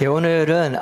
예, 오늘은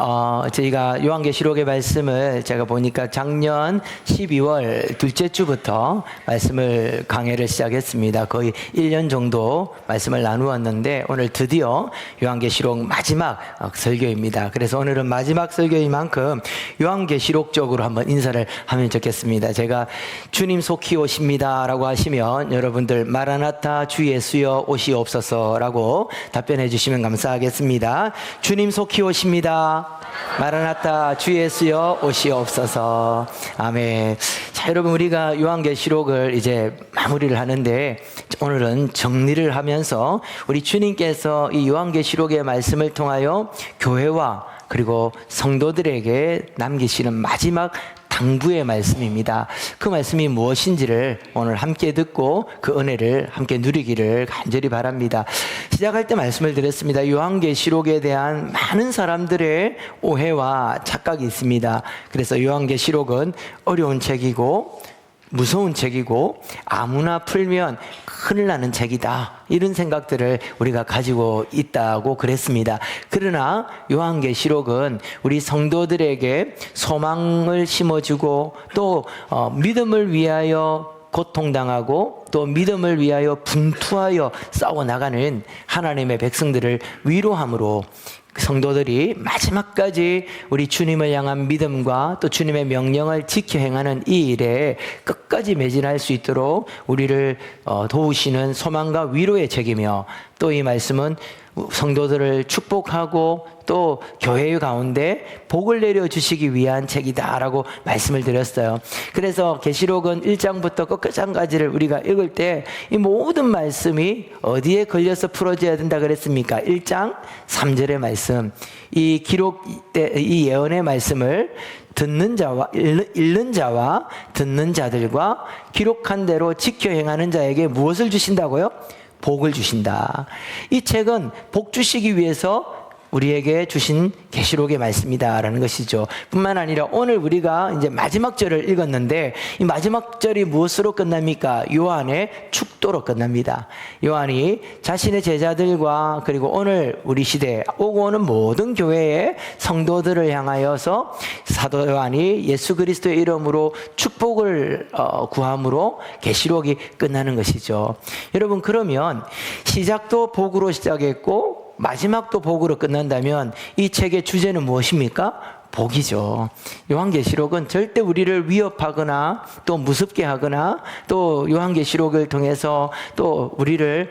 저희가 요한계시록의 말씀을 제가 보니까 작년 12월 둘째 주부터 말씀을 강해를 시작했습니다. 거의 1년 정도 말씀을 나누었는데 오늘 드디어 요한계시록 마지막 설교입니다. 그래서 오늘은 마지막 설교인 만큼 요한계시록 쪽으로 한번 인사를 하면 좋겠습니다. 제가 주님 속히 오십니다 라고 하시면 여러분들 마라나타 주 예수여 오시옵소서 라고 답변해 주시면 감사하겠습니다. 주님 속히 오십니다. 마라나타 주 예수여 오시옵소서. 아멘. 자, 여러분, 우리가 요한계시록을 이제 마무리를 하는데 오늘은 정리를 하면서 우리 주님께서 이 요한계시록의 말씀을 통하여 교회와 그리고 성도들에게 남기시는 마지막 당부의 말씀입니다. 그 말씀이 무엇인지를 오늘 함께 듣고 그 은혜를 함께 누리기를 간절히 바랍니다. 시작할 때 말씀을 드렸습니다. 요한계시록에 대한 많은 사람들의 오해와 착각이 있습니다. 그래서 요한계시록은 어려운 책이고 무서운 책이고 아무나 풀면 큰일 나는 책이다, 이런 생각들을 우리가 가지고 있다고 그랬습니다. 그러나 요한계시록은 우리 성도들에게 소망을 심어주고 또 믿음을 위하여 고통당하고 또 믿음을 위하여 분투하여 싸워나가는 하나님의 백성들을 위로함으로 성도들이 마지막까지 우리 주님을 향한 믿음과 또 주님의 명령을 지켜 행하는 이 일에 끝까지 매진할 수 있도록 우리를 도우시는 소망과 위로의 책이며, 또 이 말씀은 성도들을 축복하고 또 교회 가운데 복을 내려주시기 위한 책이다라고 말씀을 드렸어요. 그래서 계시록은 1장부터 끝장까지를 우리가 읽을 때 이 모든 말씀이 어디에 걸려서 풀어져야 된다 그랬습니까? 1장 3절의 말씀, 이 기록 때 이 예언의 말씀을 듣는 자와 읽는 자와 듣는 자들과 기록한 대로 지켜 행하는 자에게 무엇을 주신다고요? 복을 주신다. 이 책은 복 주시기 위해서 우리에게 주신 계시록의 말씀이다라는 것이죠. 뿐만 아니라 오늘 우리가 이제 마지막 절을 읽었는데 이 마지막 절이 무엇으로 끝납니까? 요한의 축도로 끝납니다. 요한이 자신의 제자들과 그리고 오늘 우리 시대에 오고 오는 모든 교회의 성도들을 향하여서 사도 요한이 예수 그리스도의 이름으로 축복을 구함으로 계시록이 끝나는 것이죠. 여러분, 그러면 시작도 복으로 시작했고 마지막도 복으로 끝난다면 이 책의 주제는 무엇입니까? 복이죠. 요한계시록은 절대 우리를 위협하거나 또 무섭게 하거나 또 요한계시록을 통해서 또 우리를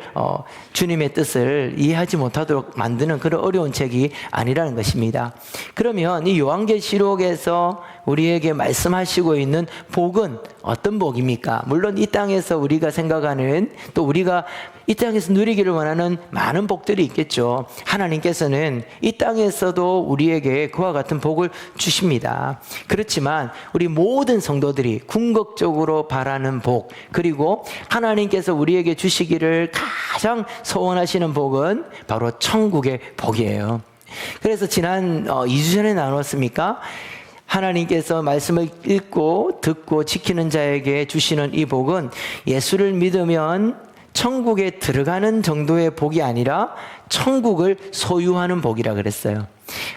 주님의 뜻을 이해하지 못하도록 만드는 그런 어려운 책이 아니라는 것입니다. 그러면 이 요한계시록에서 우리에게 말씀하시고 있는 복은 어떤 복입니까? 물론 이 땅에서 우리가 생각하는 또 우리가 이 땅에서 누리기를 원하는 많은 복들이 있겠죠. 하나님께서는 이 땅에서도 우리에게 그와 같은 복을 주십니다. 그렇지만 우리 모든 성도들이 궁극적으로 바라는 복, 그리고 하나님께서 우리에게 주시기를 가장 소원하시는 복은 바로 천국의 복이에요. 그래서 지난 2주 전에 나눴습니까? 하나님께서 말씀을 읽고 듣고 지키는 자에게 주시는 이 복은 예수를 믿으면 천국에 들어가는 정도의 복이 아니라 천국을 소유하는 복이라 그랬어요.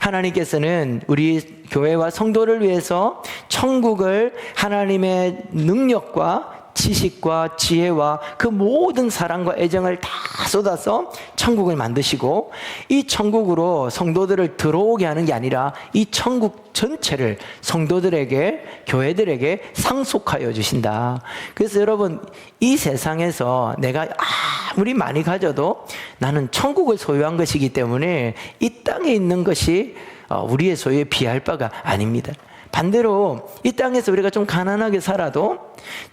하나님께서는 우리 교회와 성도를 위해서 천국을 하나님의 능력과 지식과 지혜와 그 모든 사랑과 애정을 다 쏟아서 천국을 만드시고 이 천국으로 성도들을 들어오게 하는 게 아니라 이 천국 전체를 성도들에게, 교회들에게 상속하여 주신다. 그래서 여러분, 이 세상에서 내가 아무리 많이 가져도 나는 천국을 소유한 것이기 때문에 이 땅에 있는 것이 우리의 소유에 비할 바가 아닙니다. 반대로 이 땅에서 우리가 좀 가난하게 살아도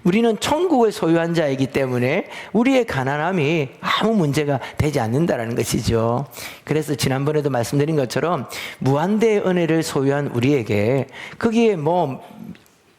우리는 천국을 소유한 자이기 때문에 우리의 가난함이 아무 문제가 되지 않는다는 것이죠. 그래서 지난번에도 말씀드린 것처럼 무한대의 은혜를 소유한 우리에게 거기에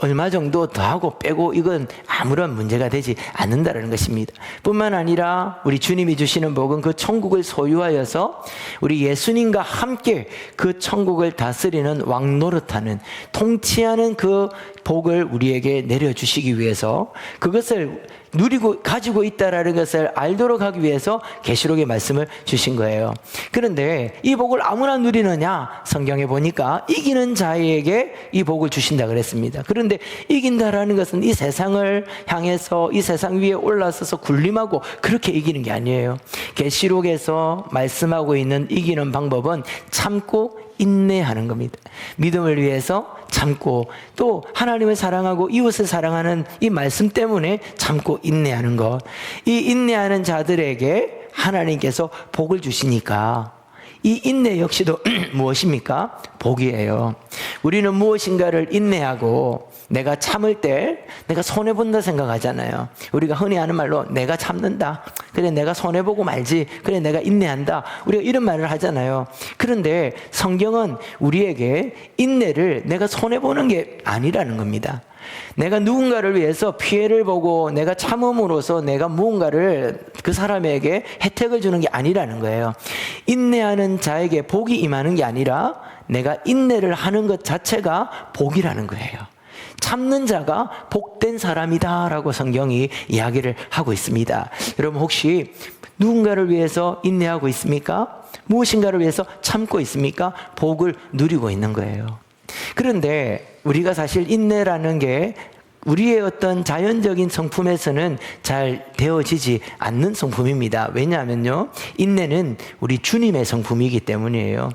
얼마 정도 더하고 빼고 이건 아무런 문제가 되지 않는다는 것입니다. 뿐만 아니라 우리 주님이 주시는 복은 그 천국을 소유하여서 우리 예수님과 함께 그 천국을 다스리는 왕노릇하는, 통치하는 그 복을 우리에게 내려주시기 위해서 그것을 누리고 가지고 있다라는 것을 알도록 하기 위해서 계시록의 말씀을 주신 거예요. 그런데 이 복을 아무나 누리느냐? 성경에 보니까 이기는 자에게 이 복을 주신다 그랬습니다. 그런데 이긴다라는 것은 이 세상을 향해서 이 세상 위에 올라서서 군림하고 그렇게 이기는 게 아니에요. 계시록에서 말씀하고 있는 이기는 방법은 참고 인내하는 겁니다. 믿음을 위해서 참고, 또 하나님을 사랑하고 이웃을 사랑하는 이 말씀 때문에 참고 인내하는 것. 이 인내하는 자들에게 하나님께서 복을 주시니까 이 인내 역시도 무엇입니까? 복이에요. 우리는 무엇인가를 인내하고 내가 참을 때 내가 손해본다 생각하잖아요. 우리가 흔히 하는 말로 내가 참는다. 그래, 내가 손해보고 말지. 그래, 내가 인내한다. 우리가 이런 말을 하잖아요. 그런데 성경은 우리에게 인내를 내가 손해보는 게 아니라는 겁니다. 내가 누군가를 위해서 피해를 보고 내가 참음으로써 내가 무언가를 그 사람에게 혜택을 주는 게 아니라는 거예요. 인내하는 자에게 복이 임하는 게 아니라 내가 인내를 하는 것 자체가 복이라는 거예요. 참는 자가 복된 사람이다라고 성경이 이야기를 하고 있습니다. 여러분, 혹시 누군가를 위해서 인내하고 있습니까? 무엇인가를 위해서 참고 있습니까? 복을 누리고 있는 거예요. 그런데 우리가 사실 인내라는 게 우리의 어떤 자연적인 성품에서는 잘 되어지지 않는 성품입니다. 왜냐하면요, 인내는 우리 주님의 성품이기 때문이에요.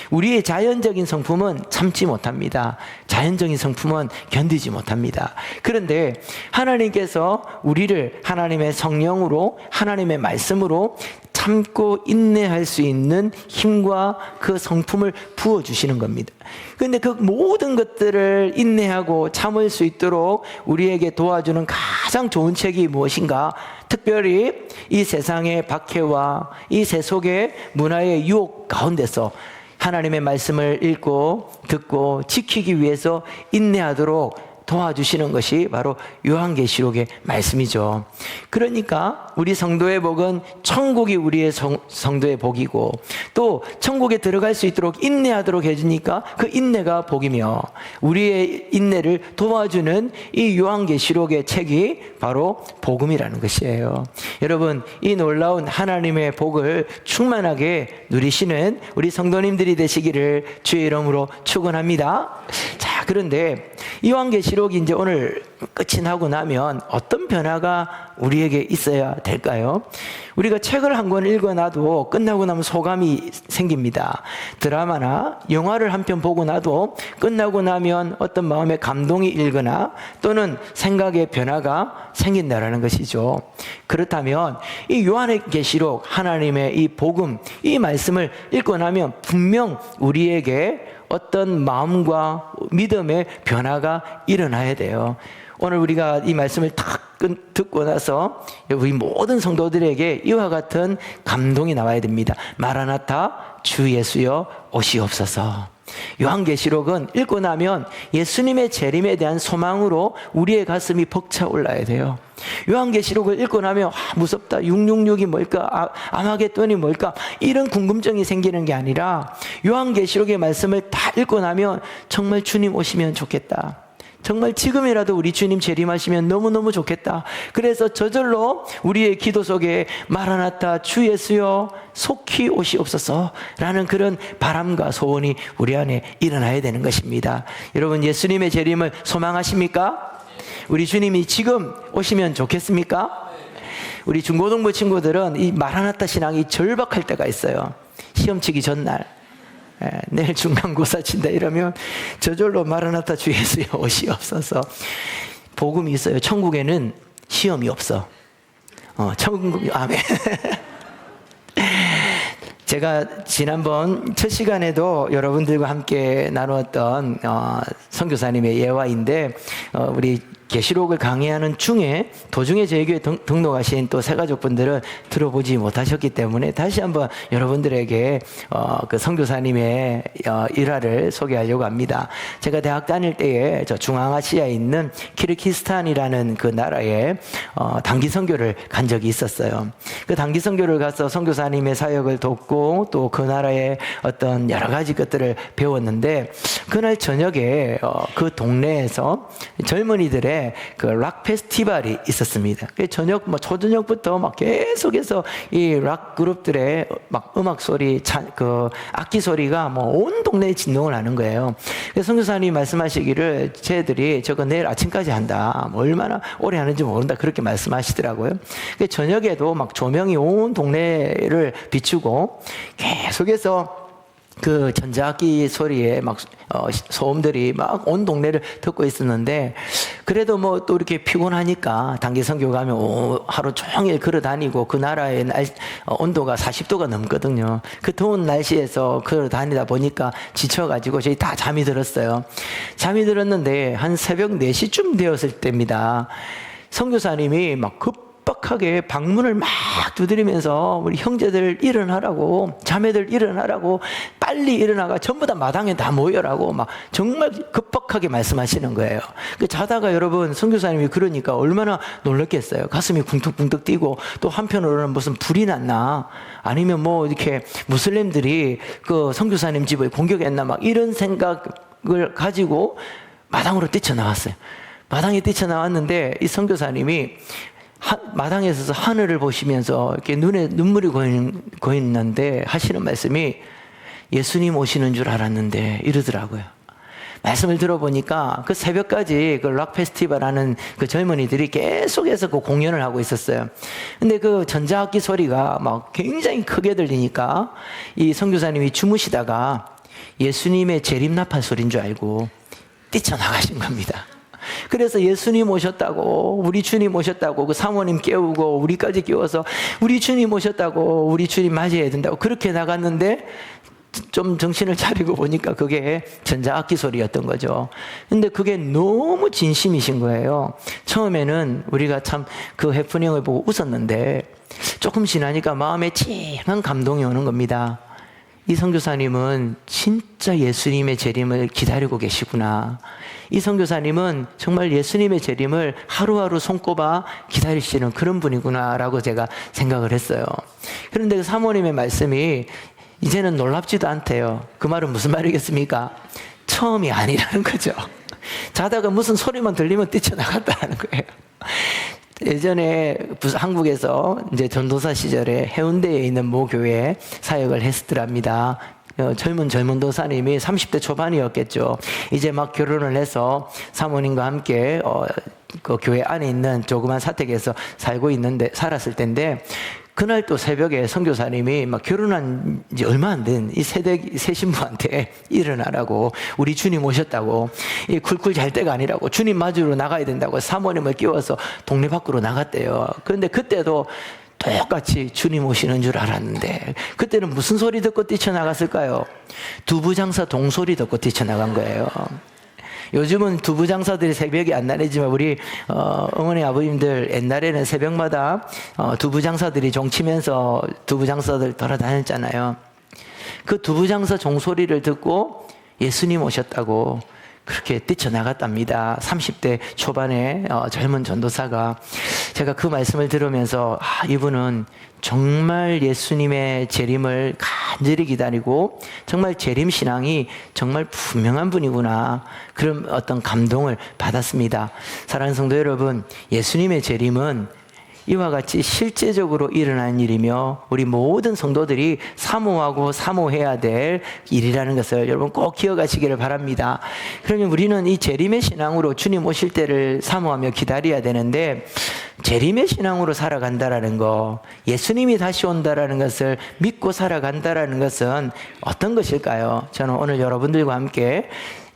우리의 자연적인 성품은 참지 못합니다. 자연적인 성품은 견디지 못합니다. 그런데 하나님께서 우리를 하나님의 성령으로, 하나님의 말씀으로 참고 인내할 수 있는 힘과 그 성품을 부어주시는 겁니다. 그런데 그 모든 것들을 인내하고 참을 수 있도록 우리에게 도와주는 가장 좋은 책이 무엇인가? 특별히 이 세상의 박해와 이 세속의 문화의 유혹 가운데서 하나님의 말씀을 읽고 듣고 지키기 위해서 인내하도록 도와주시는 것이 바로 요한계시록의 말씀이죠. 그러니까 우리 성도의 복은 천국이 우리의 성도의 복이고, 또 천국에 들어갈 수 있도록 인내하도록 해주니까 그 인내가 복이며, 우리의 인내를 도와주는 이 요한계시록의 책이 바로 복음이라는 것이에요. 여러분, 이 놀라운 하나님의 복을 충만하게 누리시는 우리 성도님들이 되시기를 주의 이름으로 축원합니다. 자, 그런데 요한계시록이 이제 오늘 끝이 나고 나면 어떤 변화가 우리에게 있어야 될까요? 우리가 책을 한 권 읽어놔도 끝나고 나면 소감이 생깁니다. 드라마나 영화를 한 편 보고 나도 끝나고 나면 어떤 마음의 감동이 일거나 또는 생각의 변화가 생긴다라는 것이죠. 그렇다면 이 요한의 계시록, 하나님의 이 복음, 이 말씀을 읽고 나면 분명 우리에게 어떤 마음과 믿음의 변화가 일어나야 돼요. 오늘 우리가 이 말씀을 딱 듣고 나서 우리 모든 성도들에게 이와 같은 감동이 나와야 됩니다. 마라나타, 주 예수여 오시옵소서. 요한계시록은 읽고 나면 예수님의 재림에 대한 소망으로 우리의 가슴이 벅차 올라야 돼요. 요한계시록을 읽고 나면 무섭다, 666이 뭘까, 아마겟돈이 뭘까, 이런 궁금증이 생기는 게 아니라 요한계시록의 말씀을 다 읽고 나면 정말 주님 오시면 좋겠다, 정말 지금이라도 우리 주님 재림하시면 너무너무 좋겠다. 그래서 저절로 우리의 기도 속에 마라나타, 주 예수여 속히 오시옵소서 라는 그런 바람과 소원이 우리 안에 일어나야 되는 것입니다. 여러분, 예수님의 재림을 소망하십니까? 우리 주님이 지금 오시면 좋겠습니까? 우리 중고등부 친구들은 이 마라나타 신앙이 절박할 때가 있어요. 시험 치기 전날, 내일 중간고사 친다 이러면 저절로 마라나타 주 예수여 오시옵소서. 복음이 있어요. 천국에는 시험이 없어. 천국, 아멘. 제가 지난번 첫 시간에도 여러분들과 함께 나누었던 선교사님의 예화인데, 우리 계시록을 강의하는 중에 도중에 저희 교회 등록하신 또 새가족분들은 들어보지 못하셨기 때문에 다시 한번 여러분들에게 그 선교사님의 일화를 소개하려고 합니다. 제가 대학 다닐 때에 저 중앙아시아에 있는 키르기스탄이라는 그 나라에 단기 선교를 간 적이 있었어요. 그 단기 선교를 가서 선교사님의 사역을 돕고 또 그 나라의 어떤 여러 가지 것들을 배웠는데, 그날 저녁에 그 동네에서 젊은이들의 주말에 그 락 페스티벌이 있었습니다. 저녁 초저녁부터 막 계속해서 이 락 그룹들의 막 음악 소리, 그 악기 소리가 온 동네에 진동을 하는 거예요. 그래서 선교사님이 말씀하시기를 쟤들이 저거 내일 아침까지 한다. 얼마나 오래 하는지 모른다. 그렇게 말씀하시더라고요. 저녁에도 막 조명이 온 동네를 비추고 계속해서 그 전자악기 소리에 막 소음들이 막 온 동네를 듣고 있었는데, 그래도 또 이렇게 피곤하니까 단기 선교 가면 하루 종일 걸어 다니고 그 나라의 온도가 40도가 넘거든요. 그 더운 날씨에서 걸어 다니다 보니까 지쳐가지고 저희 다 잠이 들었어요. 잠이 들었는데 한 새벽 4시쯤 되었을 때입니다. 선교사님이 막 급박하게 방문을 막 두드리면서 우리 형제들 일어나라고, 자매들 일어나라고, 빨리 일어나가 전부 다 마당에 다 모여라고 막 정말 급박하게 말씀하시는 거예요. 자다가 여러분 선교사님이 그러니까 얼마나 놀랐겠어요. 가슴이 쿵툭쿵툭 뛰고, 또 한편으로는 무슨 불이 났나, 아니면 이렇게 무슬림들이 그 선교사님 집을 공격했나, 막 이런 생각을 가지고 마당으로 뛰쳐나왔어요. 마당에 뛰쳐나왔는데 이 선교사님이 마당에 서서 하늘을 보시면서 이렇게 눈에 눈물이 고이는데 하시는 말씀이, 예수님 오시는 줄 알았는데, 이러더라고요. 말씀을 들어보니까 그 새벽까지 그 락 페스티벌 하는 그 젊은이들이 계속해서 그 공연을 하고 있었어요. 근데 그 전자악기 소리가 막 굉장히 크게 들리니까 이 선교사님이 주무시다가 예수님의 재림나팔 소리인 줄 알고 뛰쳐나가신 겁니다. 그래서 예수님 오셨다고, 우리 주님 오셨다고 그 사모님 깨우고 우리까지 깨워서 우리 주님 오셨다고, 우리 주님 맞이해야 된다고 그렇게 나갔는데, 좀 정신을 차리고 보니까 그게 전자악기 소리였던 거죠. 근데 그게 너무 진심이신 거예요. 처음에는 우리가 참 그 해프닝을 보고 웃었는데 조금 지나니까 마음에 찡한 감동이 오는 겁니다. 이 선교사님은 진짜 예수님의 재림을 기다리고 계시구나. 이 선교사님은 정말 예수님의 재림을 하루하루 손꼽아 기다리시는 그런 분이구나라고 제가 생각을 했어요. 그런데 그 사모님의 말씀이 이제는 놀랍지도 않대요. 그 말은 무슨 말이겠습니까? 처음이 아니라는 거죠. 자다가 무슨 소리만 들리면 뛰쳐나갔다는 거예요. 예전에 한국에서 이제 전도사 시절에 해운대에 있는 모 교회에 사역을 했더랍니다. 젊은 도사님이 30대 초반이었겠죠. 이제 막 결혼을 해서 사모님과 함께 그 교회 안에 있는 조그만 사택에서 살았을 텐데, 그날 또 새벽에 선교사님이 막 결혼한 지 얼마 안 된 이 새 신부한테 일어나라고, 우리 주님 오셨다고, 이 쿨쿨 잘 때가 아니라고, 주님 맞으러 나가야 된다고 사모님을 끼워서 동네 밖으로 나갔대요. 그런데 그때도 똑같이 주님 오시는 줄 알았는데, 그때는 무슨 소리 듣고 뛰쳐나갔을까요? 두부장사 동소리 듣고 뛰쳐나간 거예요. 요즘은 두부장사들이 새벽에 안 나뉘지만 우리 어머니 아버님들 옛날에는 새벽마다 두부장사들이 종치면서 두부장사들 돌아다녔잖아요. 그 두부장사 종소리를 듣고 예수님 오셨다고 그렇게 뛰쳐나갔답니다. 30대 초반의 젊은 전도사가. 제가 그 말씀을 들으면서 이분은 정말 예수님의 재림을 간절히 기다리고 정말 재림신앙이 정말 분명한 분이구나, 그런 어떤 감동을 받았습니다. 사랑하는 성도 여러분, 예수님의 재림은 이와 같이 실제적으로 일어나는 일이며 우리 모든 성도들이 사모하고 사모해야 될 일이라는 것을 여러분 꼭 기억하시기를 바랍니다. 그러면 우리는 이 재림의 신앙으로 주님 오실 때를 사모하며 기다려야 되는데, 재림의 신앙으로 살아간다라는 거, 예수님이 다시 온다라는 것을 믿고 살아간다라는 것은 어떤 것일까요? 저는 오늘 여러분들과 함께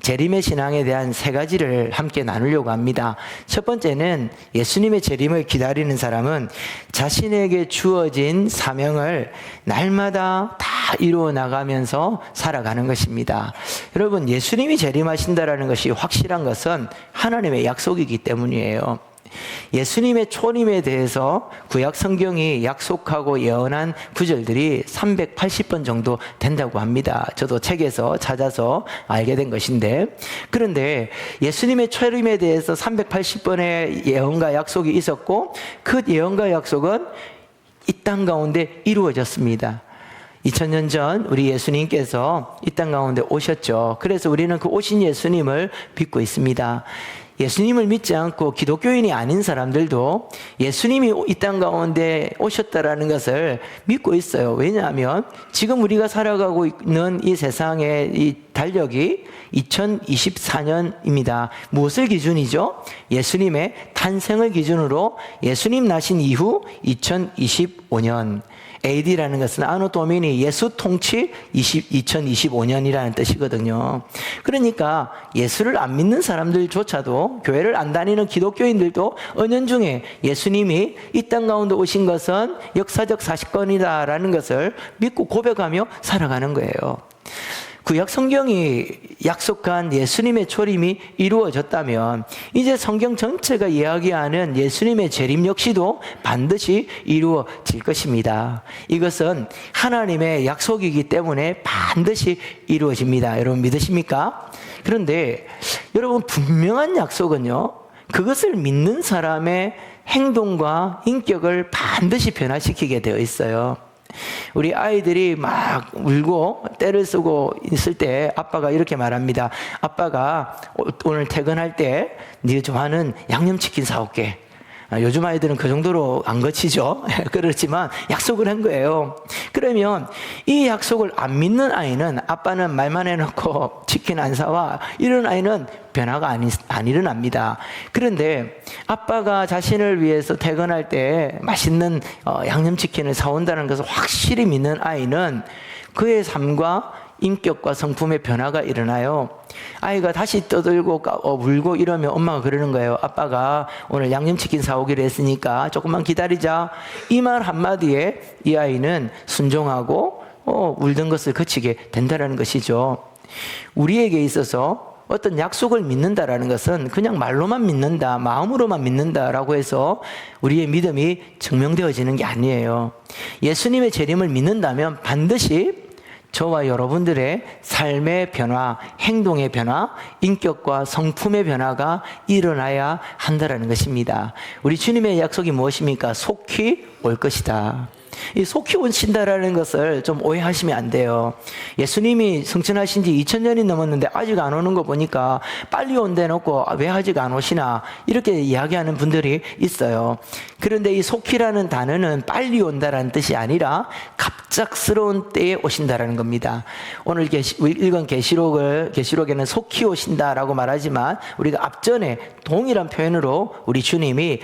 재림의 신앙에 대한 3가지를 함께 나누려고 합니다. 첫 번째는 예수님의 재림을 기다리는 사람은 자신에게 주어진 사명을 날마다 다 이루어 나가면서 살아가는 것입니다. 여러분, 예수님이 재림하신다라는 것이 확실한 것은 하나님의 약속이기 때문이에요. 예수님의 초림에 대해서 구약 성경이 약속하고 예언한 구절들이 380번 정도 된다고 합니다. 저도 책에서 찾아서 알게 된 것인데, 그런데 예수님의 초림에 대해서 380번의 예언과 약속이 있었고, 그 예언과 약속은 이 땅 가운데 이루어졌습니다. 2000년 전 우리 예수님께서 이 땅 가운데 오셨죠. 그래서 우리는 그 오신 예수님을 믿고 있습니다. 예수님을 믿지 않고 기독교인이 아닌 사람들도 예수님이 이 땅 가운데 오셨다라는 것을 믿고 있어요. 왜냐하면 지금 우리가 살아가고 있는 이 세상의 이 달력이 2024년입니다. 무엇을 기준이죠? 예수님의 탄생을 기준으로 예수님 나신 이후 2025년. AD라는 것은 아노 도미니 예수 통치 2025년이라는 뜻이거든요. 그러니까 예수를 안 믿는 사람들조차도, 교회를 안 다니는 기독교인들도 은연중에 예수님이 이 땅 가운데 오신 것은 역사적 사건이다라는 것을 믿고 고백하며 살아가는 거예요. 구약 성경이 약속한 예수님의 초림이 이루어졌다면 이제 성경 전체가 이야기하는 예수님의 재림 역시도 반드시 이루어질 것입니다. 이것은 하나님의 약속이기 때문에 반드시 이루어집니다. 여러분 믿으십니까? 그런데 여러분, 분명한 약속은요, 그것을 믿는 사람의 행동과 인격을 반드시 변화시키게 되어 있어요. 우리 아이들이 막 울고 떼를 쓰고 있을 때 아빠가 이렇게 말합니다. 아빠가 오늘 퇴근할 때 네 좋아하는 양념치킨 사올게. 요즘 아이들은 그 정도로 안 거치죠. 그렇지만 약속을 한 거예요. 그러면 이 약속을 안 믿는 아이는, 아빠는 말만 해놓고 치킨 안 사와, 이런 아이는 변화가 안 일어납니다. 그런데 아빠가 자신을 위해서 퇴근할 때 맛있는 양념치킨을 사온다는 것을 확실히 믿는 아이는 그의 삶과 인격과 성품의 변화가 일어나요. 아이가 다시 떠들고 울고 이러면 엄마가 그러는 거예요. 아빠가 오늘 양념치킨 사오기로 했으니까 조금만 기다리자. 이 말 한마디에 이 아이는 순종하고 울던 것을 그치게 된다는 것이죠. 우리에게 있어서 어떤 약속을 믿는다라는 것은 그냥 말로만 믿는다, 마음으로만 믿는다라고 해서 우리의 믿음이 증명되어지는 게 아니에요. 예수님의 재림을 믿는다면 반드시 저와 여러분들의 삶의 변화, 행동의 변화, 인격과 성품의 변화가 일어나야 한다는 것입니다. 우리 주님의 약속이 무엇입니까? 속히 올 것이다. 이 속히 오신다라는 것을 좀 오해하시면 안 돼요. 예수님이 승천하신 지 2000년이 넘었는데 아직 안 오는 거 보니까 빨리 온대 놓고 왜 아직 안 오시나 이렇게 이야기하는 분들이 있어요. 그런데 이 속히라는 단어는 빨리 온다라는 뜻이 아니라 갑작스러운 때에 오신다라는 겁니다. 오늘 읽은 계시록에는 속히 오신다라고 말하지만 우리가 앞전에 동일한 표현으로 우리 주님이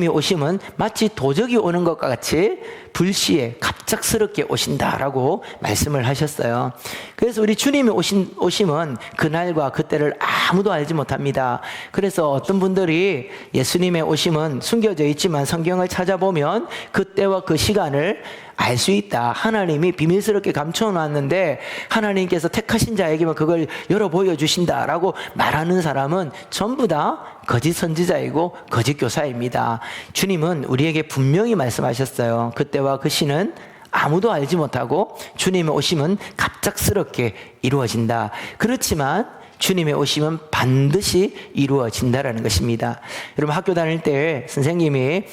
오심은 마치 도적이 오는 것과 같이 불시에 갑작스럽게 오신다라고 말씀을 하셨어요. 그래서 우리 주님이 오심은 그날과 그때를 아무도 알지 못합니다. 그래서 어떤 분들이 예수님의 오심은 숨겨져 있지만 성경을 찾아보면 그때와 그 시간을 알 수 있다. 하나님이 비밀스럽게 감춰놨는데 하나님께서 택하신 자에게만 그걸 열어 보여주신다라고 말하는 사람은 전부 다 거짓 선지자이고 거짓 교사입니다. 주님은 우리에게 분명히 말씀하셨어요. 그때와 그 시는 아무도 알지 못하고 주님의 오심은 갑작스럽게 이루어진다. 그렇지만 주님의 오심은 반드시 이루어진다라는 것입니다. 여러분, 학교 다닐 때 선생님이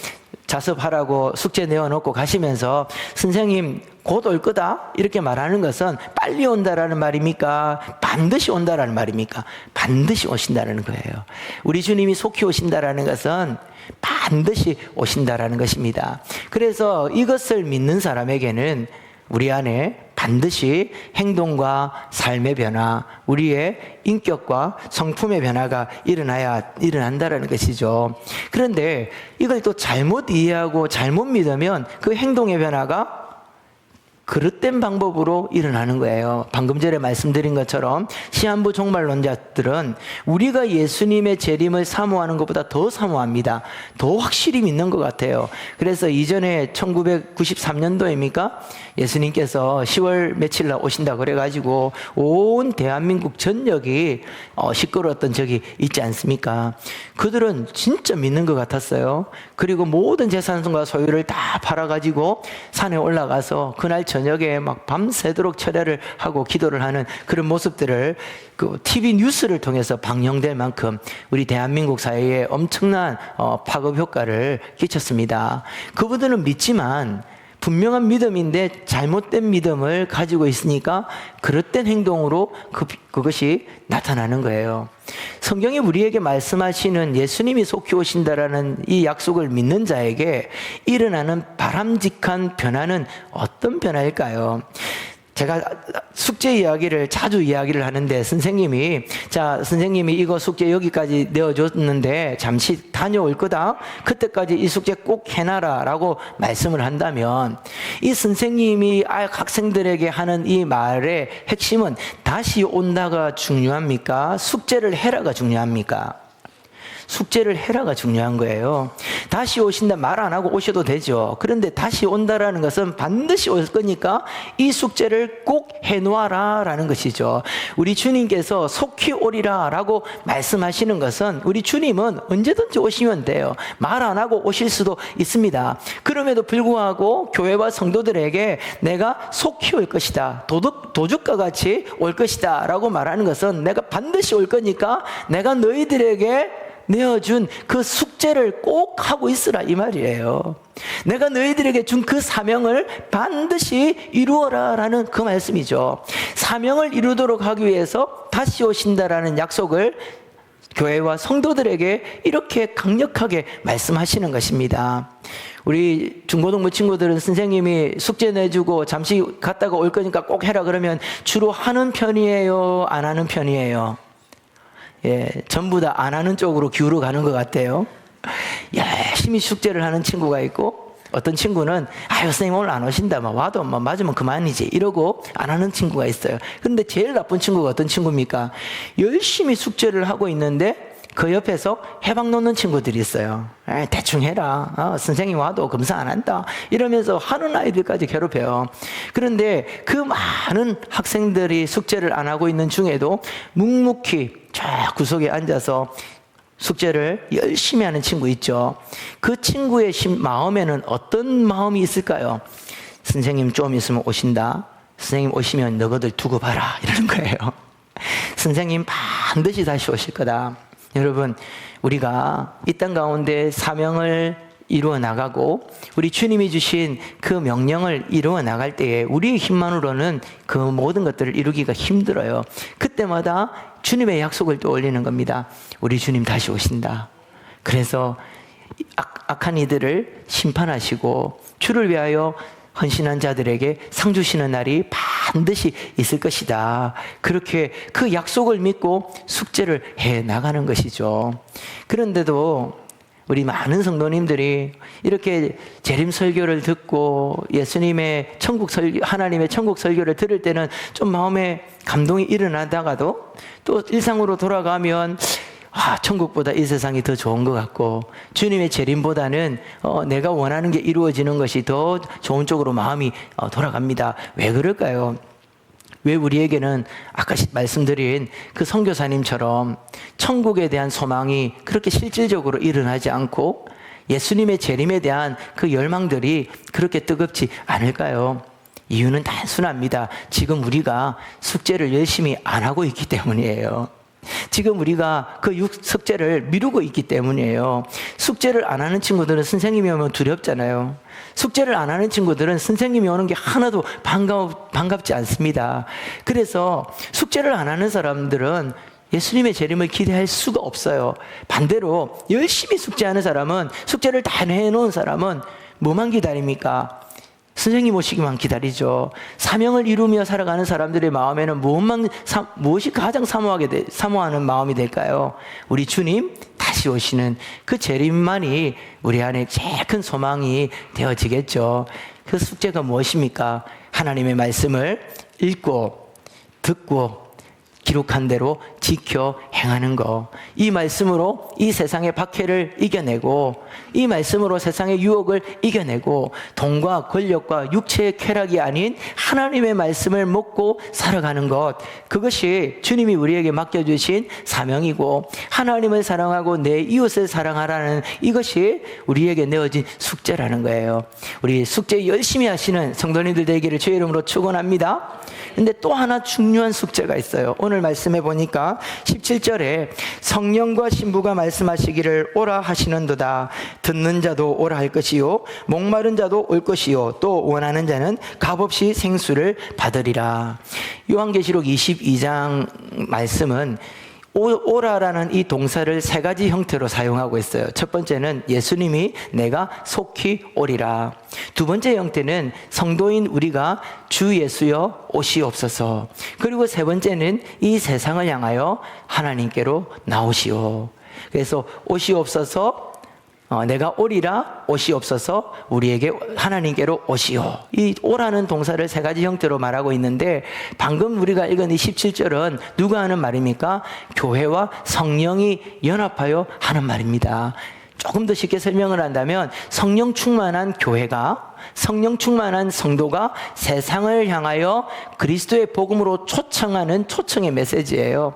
자습하라고 숙제 내어놓고 가시면서 선생님 곧 올 거다 이렇게 말하는 것은 빨리 온다라는 말입니까? 반드시 온다라는 말입니까? 반드시 오신다라는 거예요. 우리 주님이 속히 오신다라는 것은 반드시 오신다라는 것입니다. 그래서 이것을 믿는 사람에게는 우리 안에 반드시 행동과 삶의 변화, 우리의 인격과 성품의 변화가 일어난다라는 것이죠. 그런데 이걸 또 잘못 이해하고 잘못 믿으면 그 행동의 변화가 그릇된 방법으로 일어나는 거예요. 방금 전에 말씀드린 것처럼 시한부 종말론자들은 우리가 예수님의 재림을 사모하는 것보다 더 사모합니다. 더 확실히 믿는 것 같아요. 그래서 이전에 1993년도입니까? 예수님께서 10월 며칠 날 오신다 그래가지고 온 대한민국 전역이 시끄러웠던 적이 있지 않습니까? 그들은 진짜 믿는 것 같았어요. 그리고 모든 재산과 소유를 다 팔아가지고 산에 올라가서 그날 저녁에 막 밤새도록 철야를 하고 기도를 하는 그런 모습들을 그 TV 뉴스를 통해서 방영될 만큼 우리 대한민국 사회에 엄청난 파급 효과를 끼쳤습니다. 그분들은 믿지만 분명한 믿음인데 잘못된 믿음을 가지고 있으니까 그릇된 행동으로 그것이 나타나는 거예요. 성경이 우리에게 말씀하시는 예수님이 속히 오신다라는 이 약속을 믿는 자에게 일어나는 바람직한 변화는 어떤 변화일까요? 제가 숙제 이야기를 자주 이야기를 하는데 선생님이 이거 숙제 여기까지 내어줬는데 잠시 다녀올 거다. 그때까지 이 숙제 꼭 해놔라 라고 말씀을 한다면 이 선생님이 학생들에게 하는 이 말의 핵심은 다시 온다가 중요합니까? 숙제를 해라가 중요합니까? 숙제를 해라가 중요한 거예요. 다시 오신다 말 안 하고 오셔도 되죠. 그런데 다시 온다라는 것은 반드시 올 거니까 이 숙제를 꼭 해놓아라 라는 것이죠. 우리 주님께서 속히 오리라 라고 말씀하시는 것은 우리 주님은 언제든지 오시면 돼요. 말 안 하고 오실 수도 있습니다. 그럼에도 불구하고 교회와 성도들에게 내가 속히 올 것이다, 도둑과 같이 올 것이다 라고 말하는 것은 내가 반드시 올 거니까 내가 너희들에게 내어준 그 숙제를 꼭 하고 있으라 이 말이에요. 내가 너희들에게 준 그 사명을 반드시 이루어라 라는 그 말씀이죠. 사명을 이루도록 하기 위해서 다시 오신다라는 약속을 교회와 성도들에게 이렇게 강력하게 말씀하시는 것입니다. 우리 중고등부 친구들은 선생님이 숙제 내주고 잠시 갔다가 올 거니까 꼭 해라 그러면 주로 하는 편이에요, 안 하는 편이에요? 전부 다 안 하는 쪽으로 기울어 가는 것 같아요. 열심히 숙제를 하는 친구가 있고 어떤 친구는 선생님 오늘 안 오신다, 와도 맞으면 그만이지 이러고 안 하는 친구가 있어요. 그런데 제일 나쁜 친구가 어떤 친구입니까? 열심히 숙제를 하고 있는데 그 옆에서 해방 놓는 친구들이 있어요. 대충 해라, 선생님 와도 검사 안 한다 이러면서 하는 아이들까지 괴롭혀요. 그런데 그 많은 학생들이 숙제를 안 하고 있는 중에도 묵묵히 쫙 구석에 앉아서 숙제를 열심히 하는 친구 있죠. 그 친구의 마음에는 어떤 마음이 있을까요? 선생님 좀 있으면 오신다, 선생님 오시면 너희들 두고 봐라 이러는 거예요. 선생님 반드시 다시 오실 거다. 여러분, 우리가 이 땅 가운데 사명을 이루어 나가고 우리 주님이 주신 그 명령을 이루어 나갈 때에 우리의 힘만으로는 그 모든 것들을 이루기가 힘들어요. 그때마다 주님의 약속을 떠올리는 겁니다. 우리 주님 다시 오신다. 그래서 악한 이들을 심판하시고 주를 위하여 헌신한 자들에게 상 주시는 날이 반드시 있을 것이다. 그렇게 그 약속을 믿고 숙제를 해 나가는 것이죠. 그런데도 우리 많은 성도님들이 이렇게 재림 설교를 듣고 예수님의 하나님의 천국 설교를 들을 때는 좀 마음에 감동이 일어나다가도 또 일상으로 돌아가면 천국보다 이 세상이 더 좋은 것 같고 주님의 재림보다는 내가 원하는 게 이루어지는 것이 더 좋은 쪽으로 마음이 돌아갑니다. 왜 그럴까요? 왜 우리에게는 아까 말씀드린 그 선교사님처럼 천국에 대한 소망이 그렇게 실질적으로 일어나지 않고 예수님의 재림에 대한 그 열망들이 그렇게 뜨겁지 않을까요? 이유는 단순합니다. 지금 우리가 숙제를 열심히 안 하고 있기 때문이에요. 지금 우리가 그 숙제를 미루고 있기 때문이에요. 숙제를 안 하는 친구들은 선생님이 오면 두렵잖아요. 숙제를 안 하는 친구들은 선생님이 오는 게 하나도 반갑지 않습니다. 그래서 숙제를 안 하는 사람들은 예수님의 재림을 기대할 수가 없어요. 반대로 열심히 숙제하는 사람은, 숙제를 다 해놓은 사람은 뭐만 기다립니까? 선생님 오시기만 기다리죠. 사명을 이루며 살아가는 사람들의 마음에는 무엇이 가장 사모하는 마음이 될까요? 우리 주님 다시 오시는 그 재림만이 우리 안에 제일 큰 소망이 되어지겠죠. 그 숙제가 무엇입니까? 하나님의 말씀을 읽고 듣고 기록한 대로 지켜 행하는 것. 이 말씀으로 이 세상의 박해를 이겨내고, 이 말씀으로 세상의 유혹을 이겨내고, 돈과 권력과 육체의 쾌락이 아닌 하나님의 말씀을 먹고 살아가는 것. 그것이 주님이 우리에게 맡겨주신 사명이고, 하나님을 사랑하고 내 이웃을 사랑하라는 이것이 우리에게 내어진 숙제라는 거예요. 우리 숙제 열심히 하시는 성도님들 되기를 주의 이름으로 축원합니다. 근데 또 하나 중요한 숙제가 있어요. 오늘 말씀해 보니까 17절에 성령과 신부가 말씀하시기를 오라 하시는도다. 듣는 자도 오라 할 것이요 목마른 자도 올 것이요 또 원하는 자는 값없이 생수를 받으리라. 요한계시록 22장 말씀은 오라라는 이 동사를 세 가지 형태로 사용하고 있어요. 첫 번째는 예수님이 내가 속히 오리라. 두 번째 형태는 성도인 우리가 주 예수여 오시옵소서. 그리고 세 번째는 이 세상을 향하여 하나님께로 나오시오. 그래서 오시옵소서, 내가 오리라, 오시옵소서, 우리에게 하나님께로 오시오. 이 오라는 동사를 세 가지 형태로 말하고 있는데 방금 우리가 읽은 이 17절은 누가 하는 말입니까? 교회와 성령이 연합하여 하는 말입니다. 조금 더 쉽게 설명을 한다면 성령 충만한 교회가, 성령 충만한 성도가 세상을 향하여 그리스도의 복음으로 초청하는 초청의 메시지예요.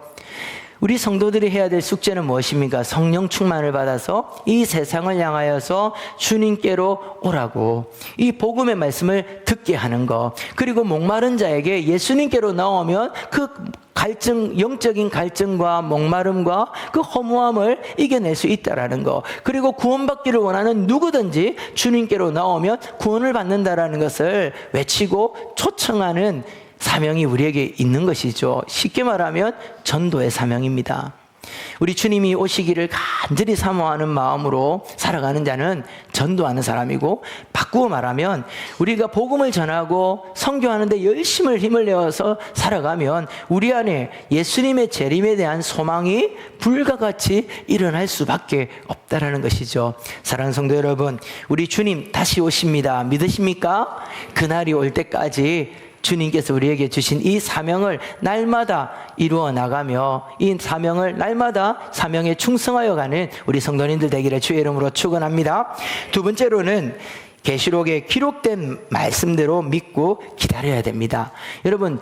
우리 성도들이 해야 될 숙제는 무엇입니까? 성령 충만을 받아서 이 세상을 향하여서 주님께로 오라고, 이 복음의 말씀을 듣게 하는 것, 그리고 목마른 자에게 예수님께로 나오면 그 갈증, 영적인 갈증과 목마름과 그 허무함을 이겨낼 수 있다라는 것, 그리고 구원받기를 원하는 누구든지 주님께로 나오면 구원을 받는다라는 것을 외치고 초청하는 사명이 우리에게 있는 것이죠. 쉽게 말하면 전도의 사명입니다. 우리 주님이 오시기를 간절히 사모하는 마음으로 살아가는 자는 전도하는 사람이고, 바꾸어 말하면 우리가 복음을 전하고 선교하는 데 열심을 힘을 내어서 살아가면 우리 안에 예수님의 재림에 대한 소망이 불과 같이 일어날 수밖에 없다라는 것이죠. 사랑하는 성도 여러분, 우리 주님 다시 오십니다. 믿으십니까? 그날이 올 때까지 주님께서 우리에게 주신 이 사명을 날마다 이루어 나가며 이 사명을 날마다 사명에 충성하여 가는 우리 성도님들 되기를 주의 이름으로 축원합니다. 두 번째로는 계시록에 기록된 말씀대로 믿고 기다려야 됩니다. 여러분,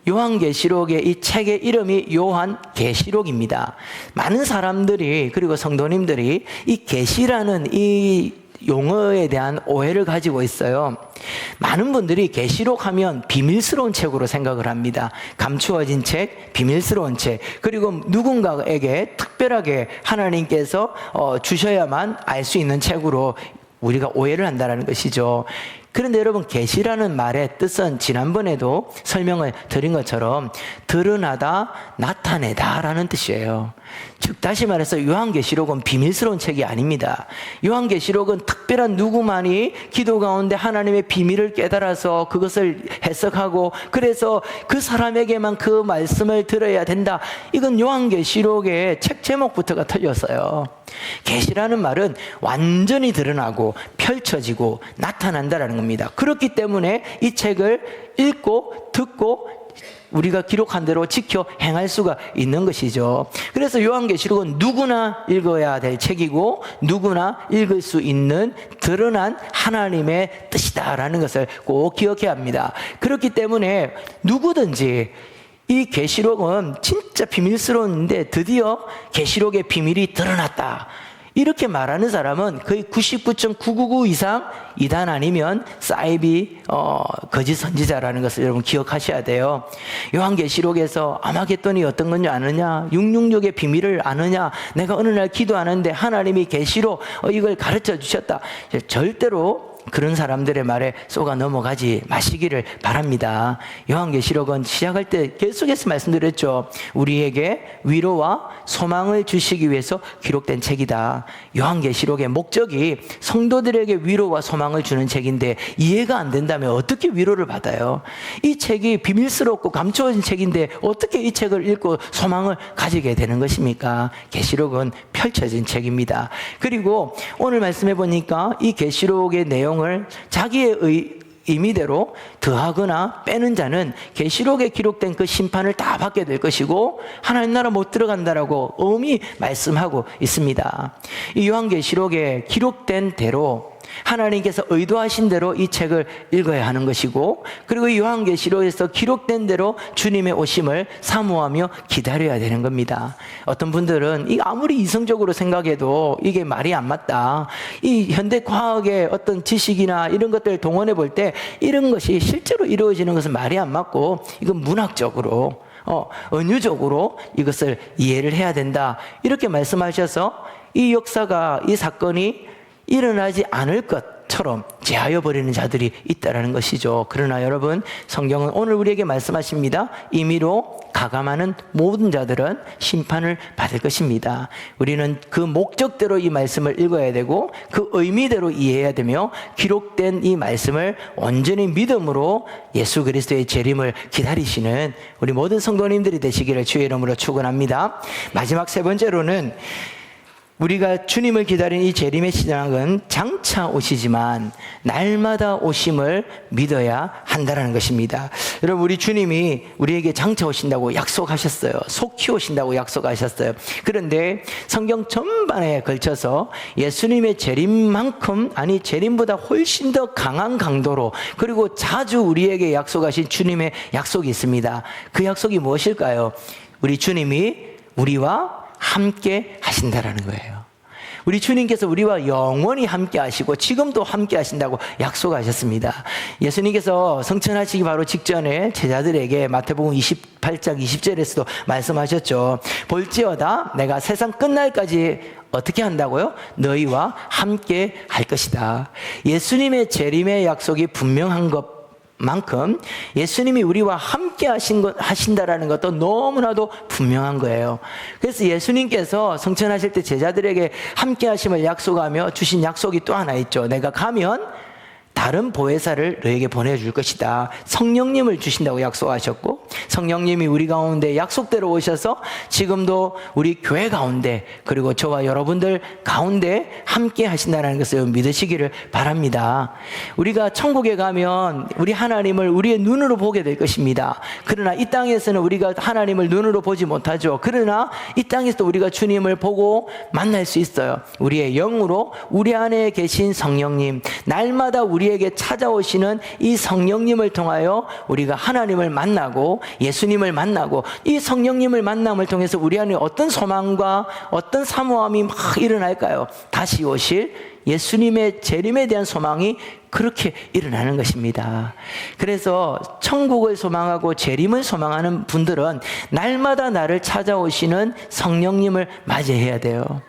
요한계시록의 이 책의 이름이 요한계시록입니다. 많은 사람들이, 그리고 성도님들이 이 계시라는 이 용어에 대한 오해를 가지고 있어요. 많은 분들이 계시록 하면 비밀스러운 책으로 생각을 합니다. 감추어진 책, 비밀스러운 책, 그리고 누군가에게 특별하게 하나님께서 주셔야만 알 수 있는 책으로 우리가 오해를 한다는 것이죠. 그런데 여러분, 계시라는 말의 뜻은 지난번에도 설명을 드린 것처럼 드러나다, 나타내다 라는 뜻이에요. 즉 다시 말해서 요한계시록은 비밀스러운 책이 아닙니다. 요한계시록은 특별한 누구만이 기도 가운데 하나님의 비밀을 깨달아서 그것을 해석하고 그래서 그 사람에게만 그 말씀을 들어야 된다. 이건 요한계시록의 책 제목부터가 틀렸어요. 계시라는 말은 완전히 드러나고 펼쳐지고 나타난다라는 겁니다. 그렇기 때문에 이 책을 읽고 듣고 우리가 기록한 대로 지켜 행할 수가 있는 것이죠. 그래서 요한계시록은 누구나 읽어야 될 책이고 누구나 읽을 수 있는 드러난 하나님의 뜻이다라는 것을 꼭 기억해야 합니다. 그렇기 때문에 누구든지 이 계시록은 진짜 비밀스러운데 드디어 계시록의 비밀이 드러났다, 이렇게 말하는 사람은 거의 99.999 이상 이단 아니면 사이비 거짓 선지자라는 것을 여러분 기억하셔야 돼요. 요한계시록에서 아마겟돈이 어떤 건지 아느냐, 666의 비밀을 아느냐, 내가 어느 날 기도하는데 하나님이 계시로 이걸 가르쳐 주셨다, 절대로 그런 사람들의 말에 쏘가 넘어가지 마시기를 바랍니다. 요한계시록은 시작할 때 계속해서 말씀드렸죠. 우리에게 위로와 소망을 주시기 위해서 기록된 책이다. 요한계시록의 목적이 성도들에게 위로와 소망을 주는 책인데 이해가 안 된다면 어떻게 위로를 받아요? 이 책이 비밀스럽고 감추어진 책인데 어떻게 이 책을 읽고 소망을 가지게 되는 것입니까? 계시록은 펼쳐진 책입니다. 그리고 오늘 말씀해 보니까 이 계시록의 내용 자기의 의미대로 더하거나 빼는 자는 계시록에 기록된 그 심판을 다 받게 될 것이고 하나님 나라 못 들어간다라고 엄히 말씀하고 있습니다. 이 요한계시록에 기록된 대로 하나님께서 의도하신 대로 이 책을 읽어야 하는 것이고, 그리고 요한계시록에서 기록된 대로 주님의 오심을 사모하며 기다려야 되는 겁니다. 어떤 분들은 이 아무리 이성적으로 생각해도 이게 말이 안 맞다, 이 현대 과학의 어떤 지식이나 이런 것들을 동원해 볼 때 이런 것이 실제로 이루어지는 것은 말이 안 맞고, 이건 문학적으로 은유적으로 이것을 이해를 해야 된다, 이렇게 말씀하셔서 이 역사가, 이 사건이 일어나지 않을 것처럼 제하여 버리는 자들이 있다라는 것이죠. 그러나 여러분, 성경은 오늘 우리에게 말씀하십니다. 임의로 가감하는 모든 자들은 심판을 받을 것입니다. 우리는 그 목적대로 이 말씀을 읽어야 되고, 그 의미대로 이해해야 되며, 기록된 이 말씀을 온전히 믿음으로 예수 그리스도의 재림을 기다리시는 우리 모든 성도님들이 되시기를 주의 이름으로 축원합니다. 마지막 세 번째로는, 우리가 주님을 기다리는 이 재림의 시작은 장차 오시지만 날마다 오심을 믿어야 한다는 것입니다. 여러분, 우리 주님이 우리에게 장차 오신다고 약속하셨어요. 속히 오신다고 약속하셨어요. 그런데 성경 전반에 걸쳐서 예수님의 재림만큼, 아니 재림보다 훨씬 더 강한 강도로, 그리고 자주 우리에게 약속하신 주님의 약속이 있습니다. 그 약속이 무엇일까요? 우리 주님이 우리와 함께 하신다라는 거예요. 우리 주님께서 우리와 영원히 함께 하시고 지금도 함께 하신다고 약속하셨습니다. 예수님께서 성천하시기 바로 직전에 제자들에게 마태복음 28장 20절에서도 말씀하셨죠. 볼지어다 내가 세상 끝날까지 어떻게 한다고요? 너희와 함께 할 것이다. 예수님의 재림의 약속이 분명한 것 만큼 예수님이 우리와 함께 하신다라는 것도 너무나도 분명한 거예요. 그래서 예수님께서 성천하실 때 제자들에게 함께 하심을 약속하며 주신 약속이 또 하나 있죠. 내가 가면 다른 보혜사를 너에게 보내줄 것이다. 성령님을 주신다고 약속하셨고, 성령님이 우리 가운데 약속대로 오셔서 지금도 우리 교회 가운데, 그리고 저와 여러분들 가운데 함께 하신다는 것을 믿으시기를 바랍니다. 우리가 천국에 가면 우리 하나님을 우리의 눈으로 보게 될 것입니다. 그러나 이 땅에서는 우리가 하나님을 눈으로 보지 못하죠. 그러나 이 땅에서도 우리가 주님을 보고 만날 수 있어요. 우리의 영으로 우리 안에 계신 성령님, 날마다 우리에게 찾아오시는 이 성령님을 통하여 우리가 하나님을 만나고 예수님을 만나고, 이 성령님을 만남을 통해서 우리 안에 어떤 소망과 어떤 사모함이 막 일어날까요? 다시 오실 예수님의 재림에 대한 소망이 그렇게 일어나는 것입니다. 그래서 천국을 소망하고 재림을 소망하는 분들은 날마다 나를 찾아오시는 성령님을 맞이해야 돼요.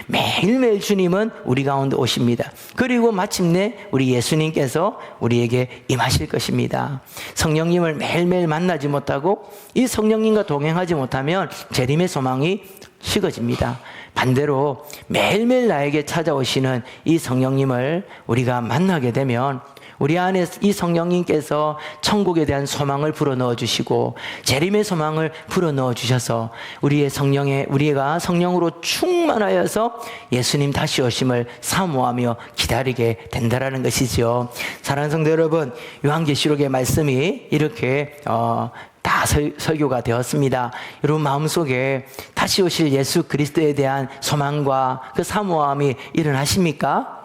매일매일 주님은 우리 가운데 오십니다. 그리고 마침내 우리 예수님께서 우리에게 임하실 것입니다. 성령님을 매일매일 만나지 못하고 이 성령님과 동행하지 못하면 재림의 소망이 식어집니다. 반대로 매일매일 나에게 찾아오시는 이 성령님을 우리가 만나게 되면 우리 안에 이 성령님께서 천국에 대한 소망을 불어넣어 주시고 재림의 소망을 불어넣어 주셔서 우리가 성령으로 충만하여서 예수님 다시 오심을 사모하며 기다리게 된다라는 것이죠. 사랑하는 성도 여러분, 요한계시록의 말씀이 이렇게 다 설교가 되었습니다. 여러분 마음속에 다시 오실 예수 그리스도에 대한 소망과 그 사모함이 일어나십니까?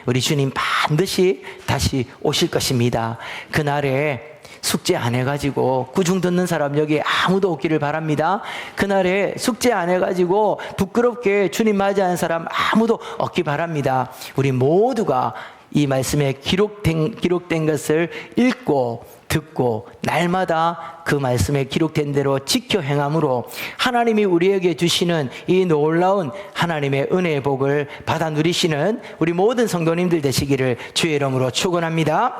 우리 주님 반드시 다시 오실 것입니다. 그날에 숙제 안 해가지고 구중 듣는 사람 여기 아무도 없기를 바랍니다. 그날에 숙제 안 해가지고 부끄럽게 주님 맞이하는 사람 아무도 없기 바랍니다. 우리 모두가 이 말씀에 기록된 것을 읽고 듣고 날마다 그 말씀에 기록된 대로 지켜 행함으로 하나님이 우리에게 주시는 이 놀라운 하나님의 은혜의 복을 받아 누리시는 우리 모든 성도님들 되시기를 주의 이름으로 축원합니다.